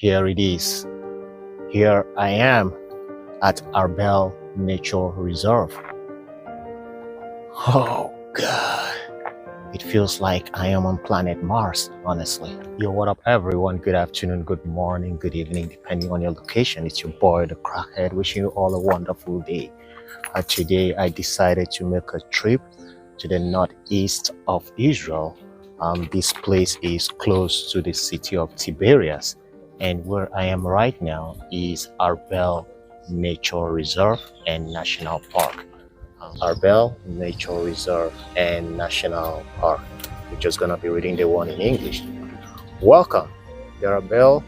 Here it is. Here I am at Arbel Nature Reserve. Oh God, it feels like I am on planet Mars, honestly. Yo, what up everyone? Good afternoon, good morning, good evening, depending on your location. It's your boy, the Crackhead, wishing you all a wonderful day. Today I decided to make a trip to the northeast of Israel. This place is close to the city of Tiberias, and where I am right now is Arbel Nature Reserve and National Park. Arbel Nature Reserve and National Park. We're just gonna be reading the one in English. Welcome. The Arbel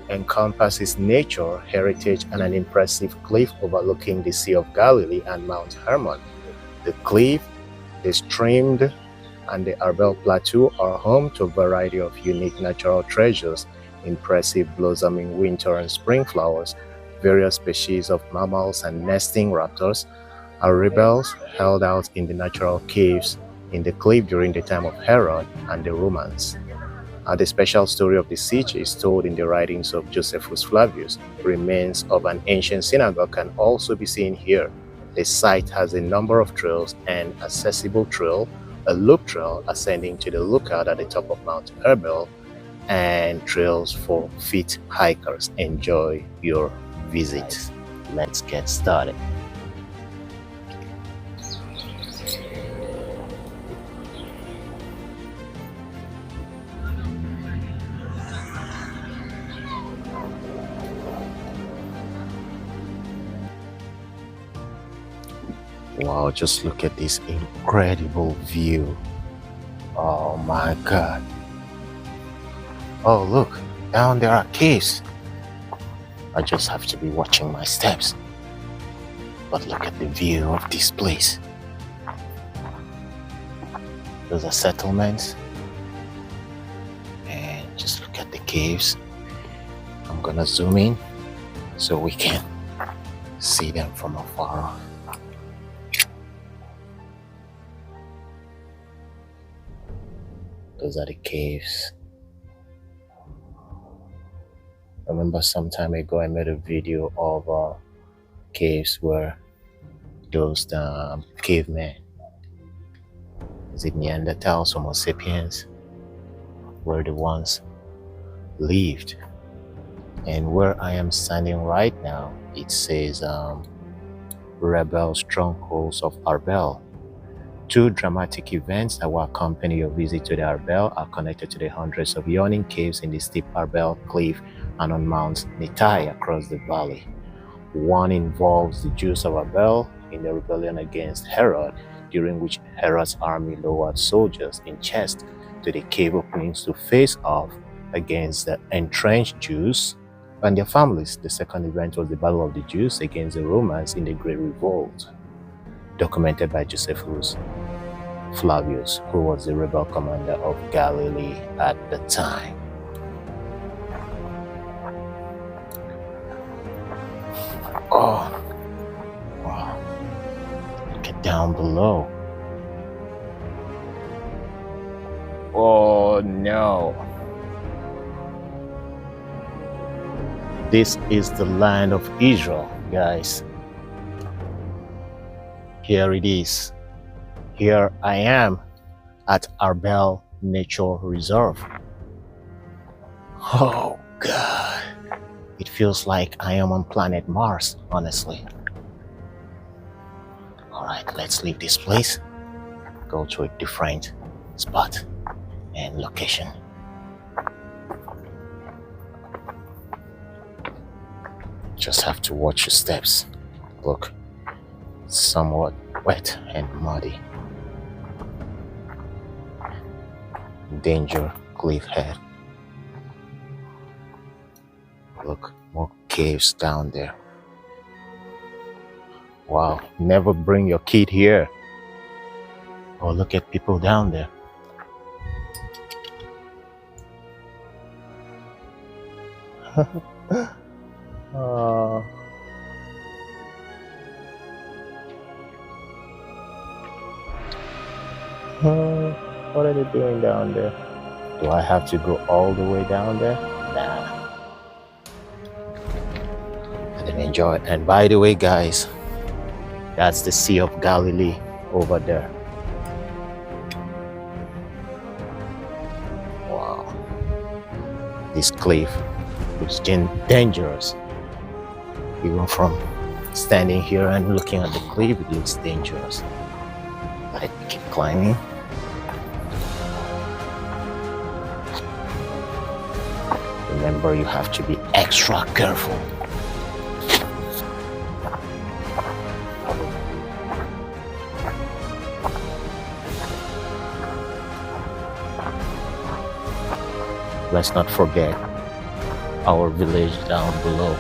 encompasses nature, heritage, and an impressive cliff overlooking the Sea of Galilee and Mount Hermon. The cliff, the stream, and the Arbel Plateau are home to a variety of unique natural treasures, impressive blossoming winter and spring flowers, various species of mammals and nesting raptors. Our rebels held out in the natural caves in the cliff during the time of Herod and the Romans. The special story of the siege is told in the writings of Josephus Flavius. Remains of an ancient synagogue can also be seen here. The site has a number of trails, an accessible trail, a loop trail ascending to the lookout at the top of Mount Arbel, and trails for fit hikers. Enjoy your visit. Let's get started. Wow, just look at this incredible view. Oh my God. Oh, look, down there are caves. I just have to be watching my steps. But look at the view of this place. Those are settlements. And just look at the caves. I'm gonna zoom in so we can see them from afar off. Those are the caves. I remember some time ago I made a video of caves where those cavemen, is it Neanderthals, Homo sapiens, were the ones lived. And where I am standing right now, it says Rebel Strongholds of Arbel. Two dramatic events that will accompany your visit to the Arbel are connected to the hundreds of yawning caves in the steep Arbel cliff and on Mount Nitai across the valley. One involves the Jews of Arbel in the rebellion against Herod, during which Herod's army lowered soldiers in chest to the cave openings to face off against the entrenched Jews and their families. The second event was the Battle of the Jews against the Romans in the Great Revolt, documented by Josephus Flavius, who was the rebel commander of Galilee at the time. Oh, wow. Look at down below. Oh no. This is the land of Israel, guys. Here it is. Here I am at Arbel Nature Reserve. Oh God, it feels like I am on planet Mars, honestly. All right, let's leave this place, go to a different spot and location. Just have to watch your steps. Look, it's somewhat wet and muddy. Danger cliff head. Look, more caves down there. Wow, never bring your kid here. Oh, look at people down there. What are they doing down there? Do I have to go all the way down there? Nah. and enjoy. And by the way, guys, that's the Sea of Galilee over there. Wow, this cliff is dangerous. Even from standing here and looking at the cliff, it looks dangerous. Let me keep climbing. Remember, you have to be extra careful. Let's not forget our village down below.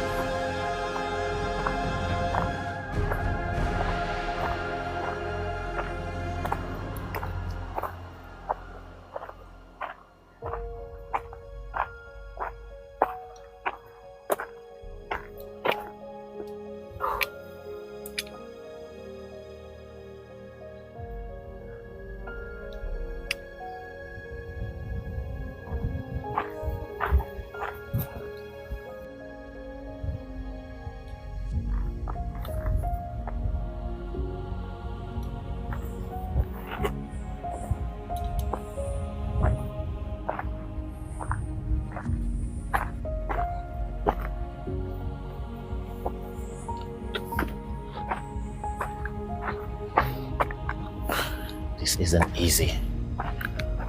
This isn't easy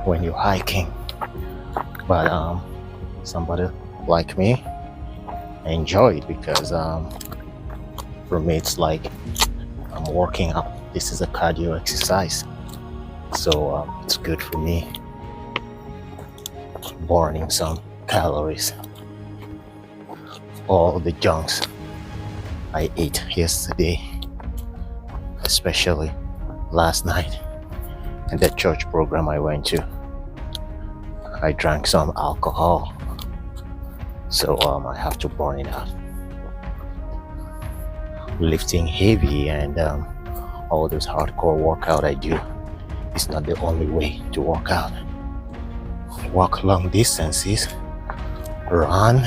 when you're hiking, but somebody like me enjoy it because for me it's like I'm working out. This is a cardio exercise, so it's good for me, burning some calories. All the junks I ate yesterday, especially last night in the church program I went to, I drank some alcohol, so I have to burn it out. Lifting heavy and all this hardcore workout I do is not the only way to work out. Walk long distances, run,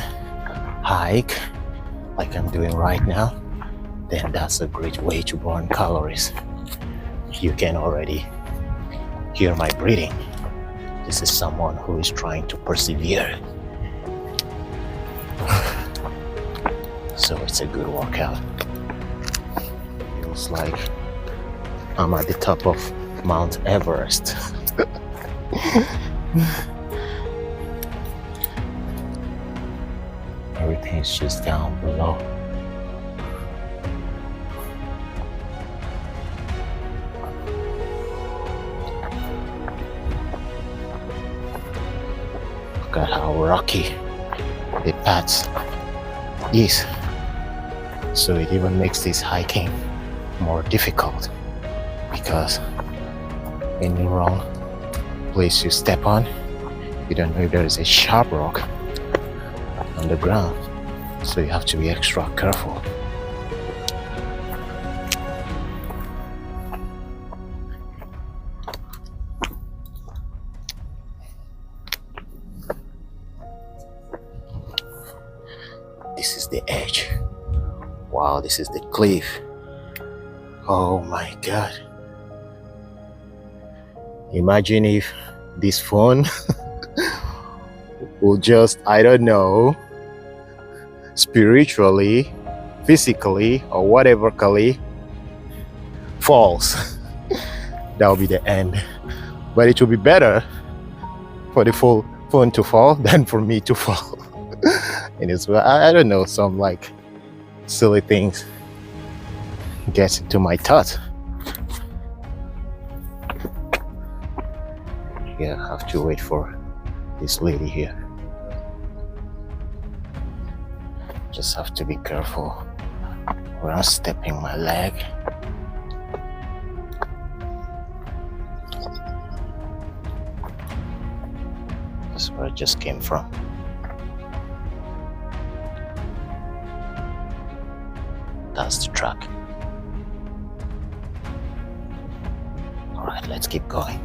hike like I'm doing right now, then that's a great way to burn calories. You can already hear my breathing. This is someone who is trying to persevere. So it's a good workout. Feels like I'm at the top of Mount Everest. Everything's just down below. Look at how rocky the path is. So it even makes this hiking more difficult because in the wrong place you step on, you don't know if there is a sharp rock on the ground, so you have to be extra careful. This is the edge. Wow, this is the cliff. Oh my God. Imagine if this phone will just, I don't know, spiritually, physically, or whatever, falls. That will be the end. But it will be better for the full phone to fall than for me to fall. And it's, I don't know, some like silly things gets into my thoughts. Yeah, I have to wait for this lady here. Just have to be careful when I'm stepping my leg. That's where I just came from. That's the track. All right, let's keep going.